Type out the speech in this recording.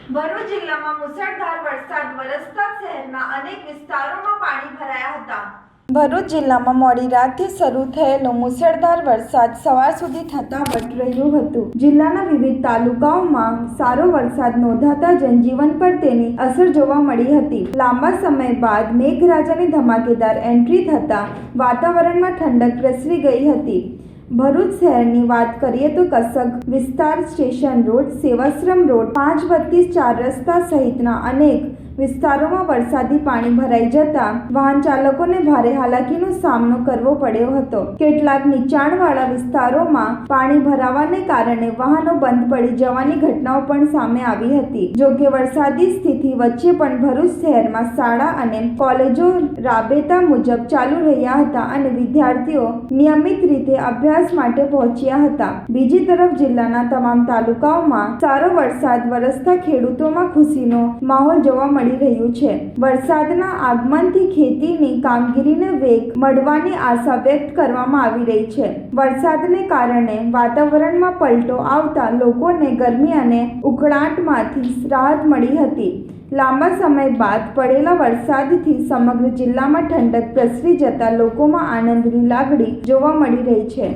ભરૂચ જિલ્લામાં મુસળધાર વરસાદ વરસતા શહેરના અનેક વિસ્તારોમાં પાણી ભરાયા હતા। ભરૂચ જિલ્લામાં મોડી રાતથી શરૂ થયેલો મુસળધાર વરસાદ સવાર સુધી થતા વટ રહ્યું હતું। જિલ્લાના વિવિધ તાલુકાઓમાં સારો વરસાદ નોંધાતા જનજીવન પર તેની અસર જોવા મળી હતી। લાંબા સમય બાદ મેઘરાજાની ધમાકેદાર એન્ટ્રી થતા વાતાવરણમાં ઠંડક પ્રસરી ગઈ હતી। ભરૂચ શહેરની વાત કરીએ તો કસક વિસ્તાર, સ્ટેશન રોડ, સેવાશ્રમ રોડ, 5/4 રસ્તા સહિતના અનેક વિસ્તારોમાં વરસાદી પાણી ભરાઈ જતા વાહન ચાલકોને ભારે હાલાકીનો સામનો કરવો પડ્યો હતો। કેટલાક નીચાણવાળા વિસ્તારોમાં પાણી ભરાવાને કારણે વાહનો બંધ પડી જવાની ઘટનાઓ પણ સામે આવી હતી। જોકે વરસાદી સ્થિતિ વચ્ચે પણ ભરૂચ શહેરમાં શાળા અને કોલેજો રાબેતા મુજબ ચાલુ રહ્યા હતા અને વિદ્યાર્થીઓ નિયમિત રીતે અભ્યાસ માટે પહોંચ્યા હતા। બીજી તરફ જિલ્લાના તમામ તાલુકાઓમાં સારો વરસાદ વરસતા ખેડૂતોમાં ખુશીનો માહોલ જોવા મળી રહ્યું છે। વરસાદના આગમનથી ખેતીની કામગીરીને વેગ મળવાની આશા વ્યક્ત કરવામાં આવી રહી છે। વરસાદને કારણે વાતાવરણમાં પલટો આવતા લોકોને ગરમી અને ઉકળાટમાંથી રાહત મળી હતી। લાંબા સમય બાદ પડેલા વરસાદથી સમગ્ર જિલ્લામાં ઠંડક પ્રસરી જતા લોકોમાં આનંદની લાગણી જોવા મળી રહી છે।